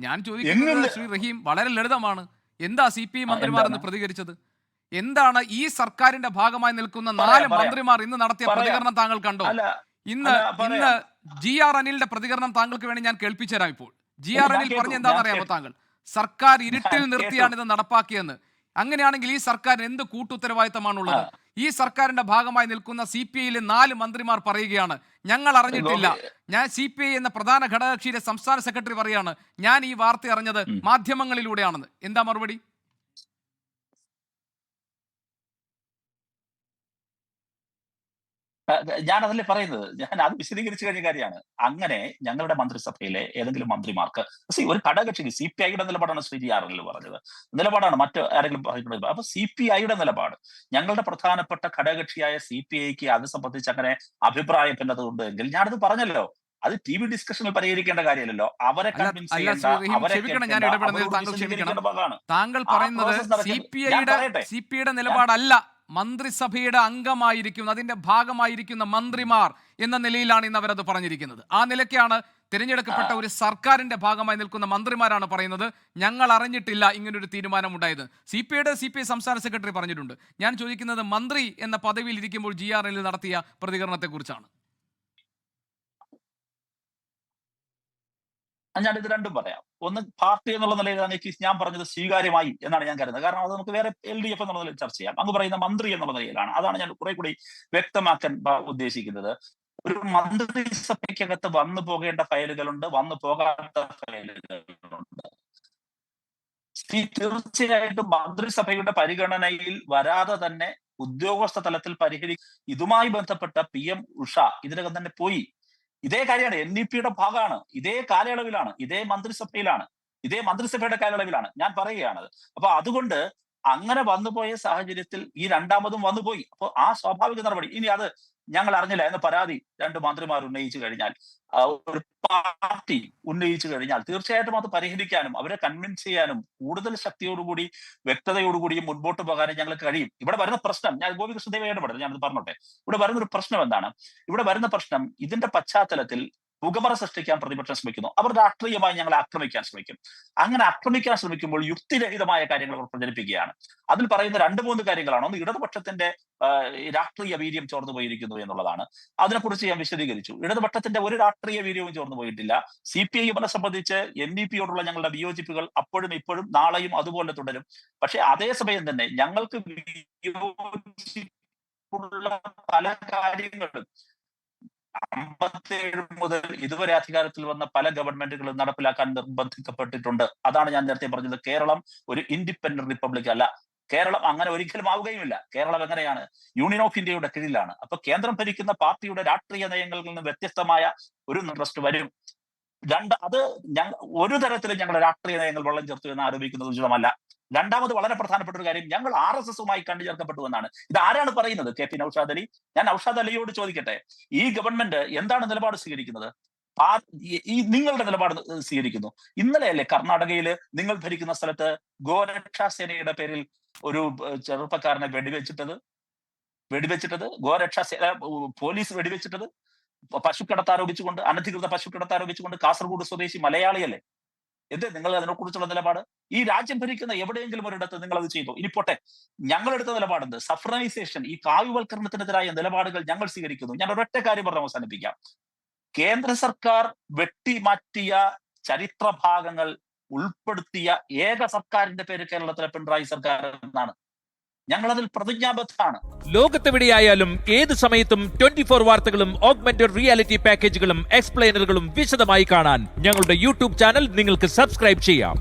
ഞാൻ ചോദിക്കുന്നത് ശ്രീ റഹീം വളരെ ലളിതമാണ്. എന്താ CPI മന്ത്രിമാർ എന്ന് പ്രതികരിച്ചത്? എന്താണ് ഈ സർക്കാരിന്റെ ഭാഗമായി നിൽക്കുന്ന 4 മന്ത്രിമാർ ഇന്ന് നടത്തിയ പ്രതികരണം താങ്കൾ കണ്ടോ? ഇന്ന് GR അനിലിന്റെ പ്രതികരണം താങ്കൾക്ക് വേണ്ടി ഞാൻ കേൾപ്പിച്ചു തരാം. ഇപ്പോൾ GR അനിൽ പറഞ്ഞ എന്താണെന്ന് അറിയാമോ താങ്കൾ? സർക്കാർ ഇരുട്ടിൽ നിർത്തിയാണ് ഇത് നടപ്പാക്കിയെന്ന്. അങ്ങനെയാണെങ്കിൽ ഈ സർക്കാരിന് എന്ത് കൂട്ടുത്തരവാദിത്തമാണുള്ളത്? ഈ സർക്കാരിന്റെ ഭാഗമായി നിൽക്കുന്ന CPIയിലെ 4 മന്ത്രിമാർ പറയുകയാണ്, ഞങ്ങൾ അറിഞ്ഞിട്ടില്ല. ഞാൻ CPI എന്ന പ്രധാന ഘടകകക്ഷിയുടെ സംസ്ഥാന സെക്രട്ടറി പറയാണ്, ഞാൻ ഈ വാർത്ത അറിഞ്ഞത് മാധ്യമങ്ങളിലൂടെയാണെന്ന്. എന്താ മറുപടി? ഞാൻ അതല്ലേ പറയുന്നത്. ഞാൻ അത് വിശദീകരിച്ചു കഴിഞ്ഞ കാര്യമാണ്. അങ്ങനെ ഞങ്ങളുടെ മന്ത്രിസഭയിലെ ഏതെങ്കിലും മന്ത്രിമാർക്ക് ഒരു ഘടകകക്ഷി CPIയുടെ നിലപാടാണ് ശ്രീ GR അനിൽ പറഞ്ഞത്, നിലപാടാണ് മറ്റു ആരെങ്കിലും പറഞ്ഞിട്ടുള്ളത്. അപ്പൊ CPIയുടെ നിലപാട്, ഞങ്ങളുടെ പ്രധാനപ്പെട്ട ഘടകകക്ഷിയായ CPIക്ക് അത് സംബന്ധിച്ച് അങ്ങനെ അഭിപ്രായ ഭിന്നത എങ്കിൽ ഞാനത് പറഞ്ഞല്ലോ, അത് TV ഡിസ്കഷനിൽ പരിഹരിക്കേണ്ട കാര്യമല്ലോ. അവരെ കൺവിൻസ് താങ്കൾ പറയുന്നത് CPIയുടെ നിലപാടല്ല, മന്ത്രിസഭയുടെ അംഗമായിരിക്കും, അതിന്റെ ഭാഗമായിരിക്കുന്ന മന്ത്രിമാർ എന്ന നിലയിലാണ് ഇന്ന് അവരത് പറഞ്ഞിരിക്കുന്നത്. ആ നിലയ്ക്കാണ് തിരഞ്ഞെടുക്കപ്പെട്ട ഒരു സർക്കാരിന്റെ ഭാഗമായി നിൽക്കുന്ന മന്ത്രിമാരാണ് പറയുന്നത്, ഞങ്ങൾ അറിഞ്ഞിട്ടില്ല ഇങ്ങനൊരു തീരുമാനം ഉണ്ടായത്. CPI സംസ്ഥാന സെക്രട്ടറി പറഞ്ഞിട്ടുണ്ട്. ഞാൻ ചോദിക്കുന്നത് മന്ത്രി എന്ന പദവിയിൽ ഇരിക്കുമ്പോൾ GR അനിൽ നടത്തിയ പ്രതികരണത്തെ കുറിച്ചാണ്. ഞാനിത് രണ്ടും പറയാം. ഒന്ന്, പാർട്ടി എന്നുള്ള നിലയിലാണ് ഞാൻ പറഞ്ഞത് സ്വീകാര്യമായി എന്നാണ് ഞാൻ കരുതുന്നത്. കാരണം അത് നമുക്ക് വേറെ LDF എന്നുള്ള നിലയിൽ ചർച്ച ചെയ്യാം. അങ്ങ് പറയുന്ന മന്ത്രി എന്നുള്ള നിലയിലാണ്. അതാണ് ഞാൻ കുറെ കൂടി വ്യക്തമാക്കാൻ ഉദ്ദേശിക്കുന്നത്. ഒരു മന്ത്രിസഭയ്ക്കകത്ത് വന്നു പോകേണ്ട ഫയലുകളുണ്ട്, വന്നു പോകാത്ത ഫയലുകളുണ്ട്. തീർച്ചയായിട്ടും മന്ത്രിസഭയുടെ പരിഗണനയിൽ വരാതെ തന്നെ ഉദ്യോഗസ്ഥ തലത്തിൽ ഇതുമായി ബന്ധപ്പെട്ട PM ഉഷ ഇതിനകം തന്നെ പോയി. ഇതേ കാര്യമാണ്, NEPയുടെ ഭാഗമാണ്, ഇതേ കാലയളവിലാണ്, ഇതേ മന്ത്രിസഭയിലാണ്, ഇതേ മന്ത്രിസഭയുടെ കാലയളവിലാണ് ഞാൻ പറയുകയാണത്. അപ്പൊ അതുകൊണ്ട് അങ്ങനെ വന്നുപോയ സാഹചര്യത്തിൽ ഈ രണ്ടാമതും വന്നുപോയി. അപ്പോൾ ആ സ്വാഭാവിക നടപടി, ഇനി അത് ഞങ്ങൾ അറിഞ്ഞില്ല എന്ന പരാതി 2 മന്ത്രിമാർ ഉന്നയിച്ചു കഴിഞ്ഞാൽ, ഒരു പാർട്ടി ഉന്നയിച്ചു കഴിഞ്ഞാൽ തീർച്ചയായിട്ടും അത് പരിഹരിക്കാനും അവരെ കൺവിൻസ് ചെയ്യാനും കൂടുതൽ ശക്തിയോടുകൂടി വ്യക്തതയോടുകൂടിയും മുൻപോട്ട് പോകാനും ഞങ്ങൾക്ക് കഴിയും. ഇവിടെ വരുന്ന പ്രശ്നം, ഞാൻ ഗോപികൃഷ്ണദേവയുടെ പഠനം ഞാനത് പറഞ്ഞോട്ടെ, ഇവിടെ വരുന്നൊരു പ്രശ്നം എന്താണ്? ഇവിടെ വരുന്ന പ്രശ്നം, ഇതിന്റെ പശ്ചാത്തലത്തിൽ പുകമറ സൃഷ്ടിക്കാൻ പ്രതിപക്ഷം ശ്രമിക്കുന്നു. അവർ രാഷ്ട്രീയമായി ഞങ്ങളെ ആക്രമിക്കാൻ ശ്രമിക്കും. അങ്ങനെ ആക്രമിക്കാൻ ശ്രമിക്കുമ്പോൾ യുക്തിരഹിതമായ കാര്യങ്ങൾ അവർ പ്രചരിപ്പിക്കുകയാണ്. അതിൽ പറയുന്ന 2-3 കാര്യങ്ങളാണ്. ഒന്ന്, ഇടതുപക്ഷത്തിന്റെ രാഷ്ട്രീയ വീര്യം ചോർന്നു പോയിരിക്കുന്നു എന്നുള്ളതാണ്. അതിനെക്കുറിച്ച് ഞാൻ വിശദീകരിച്ചു. ഇടതുപക്ഷത്തിന്റെ ഒരു രാഷ്ട്രീയ വീര്യവും ചോർന്നു പോയിട്ടില്ല. CPIയെ സംബന്ധിച്ച് NEPയോടുള്ള ഞങ്ങളുടെ വിയോജിപ്പുകൾ അപ്പോഴും ഇപ്പോഴും നാളെയും അതുപോലെ തുടരും. പക്ഷെ അതേസമയം തന്നെ ഞങ്ങൾക്ക് വിയോജിപ്പുള്ള പല കാര്യങ്ങളും 57 മുതൽ ഇതുവരെ അധികാരത്തിൽ വന്ന പല ഗവൺമെന്റുകളും നടപ്പിലാക്കാൻ നിർബന്ധിക്കപ്പെട്ടിട്ടുണ്ട്. അതാണ് ഞാൻ നേരത്തെ പറഞ്ഞത്. കേരളം ഒരു ഇൻഡിപെൻഡന്റ് റിപ്പബ്ലിക് അല്ല. കേരളം അങ്ങനെ ഒരിക്കലും ആവുകയുമില്ല. കേരളം എങ്ങനെയാണ്? യൂണിയൻ ഓഫ് ഇന്ത്യയുടെ കീഴിലാണ്. അപ്പൊ കേന്ദ്രം ഭരിക്കുന്ന പാർട്ടിയുടെ രാഷ്ട്രീയ നയങ്ങളിൽ നിന്ന് വ്യത്യസ്തമായ ഒരു ഇൻട്രസ്റ്റ് വരും. അത് ഒരു തരത്തിലും ഞങ്ങളുടെ രാഷ്ട്രീയ നയങ്ങൾ വെള്ളം ചേർത്തു എന്ന് ആരോപിക്കുന്നത് ഉചിതമല്ല. രണ്ടാമത് വളരെ പ്രധാനപ്പെട്ട ഒരു കാര്യം, ഞങ്ങൾ RSSുമായി കണ്ടുചേർക്കപ്പെട്ടു എന്നാണ്. ഇത് ആരാണ് പറയുന്നത്? KP നൗഷാദ് അലി. ഞാൻ നൗഷാദ് അലിയോട് ചോദിക്കട്ടെ, ഈ ഗവൺമെന്റ് എന്താണ് നിലപാട് സ്വീകരിക്കുന്നത്? ഈ നിങ്ങളുടെ നിലപാട് സ്വീകരിക്കുന്നു. ഇന്നലെയല്ലേ കർണാടകയിൽ നിങ്ങൾ ഭരിക്കുന്ന സ്ഥലത്ത് ഗോരക്ഷാ സേനയുടെ പേരിൽ ഒരു ചെറുപ്പക്കാരനെ വെടിവെച്ചിട്ടത് ഗോരക്ഷാ സേന പോലീസ് വെടിവെച്ചിട്ടത് പശുക്കടത്ത് ആരോപിച്ചുകൊണ്ട്, അനധികൃത പശുക്കടത്ത് ആരോപിച്ചുകൊണ്ട് കാസർഗോഡ് സ്വദേശി മലയാളിയല്ലേ? എന്ത് നിങ്ങൾ അതിനെക്കുറിച്ചുള്ള നിലപാട്? ഈ രാജ്യം ഭരിക്കുന്ന എവിടെയെങ്കിലും ഒരിടത്ത് നിങ്ങൾ അത് ചെയ്തു? ഇനി പോട്ടെ, ഞങ്ങളെടുത്ത നിലപാടെന്ത്? സഫ്രനൈസേഷൻ, ഈ കാവ്യവൽക്കരണത്തിനെതിരായ നിലപാടുകൾ ഞങ്ങൾ സ്വീകരിക്കുന്നു. ഞാൻ ഒരൊറ്റ കാര്യം പറഞ്ഞ് അവസാനിപ്പിക്കാം. കേന്ദ്ര സർക്കാർ വെട്ടിമാറ്റിയ ചരിത്ര ഭാഗങ്ങൾ ഉൾപ്പെടുത്തിയ ഏക സർക്കാരിന്റെ പേര് കേരളത്തിലെ പിണറായി സർക്കാർ എന്നാണ്. ഞങ്ങളതിൽ പ്രതിജ്ഞാബദ്ധമാണ്. ലോകത്തെവിടെയായാലും ഏത് സമയത്തും 24 വാർത്തകളും ഓഗ്മെന്റഡ് റിയാലിറ്റി പാക്കേജുകളും എക്സ്പ്ലെയിനറുകളും വിശദമായി കാണാൻ ഞങ്ങളുടെ YouTube ചാനൽ നിങ്ങൾക്ക് സബ്സ്ക്രൈബ് ചെയ്യാം.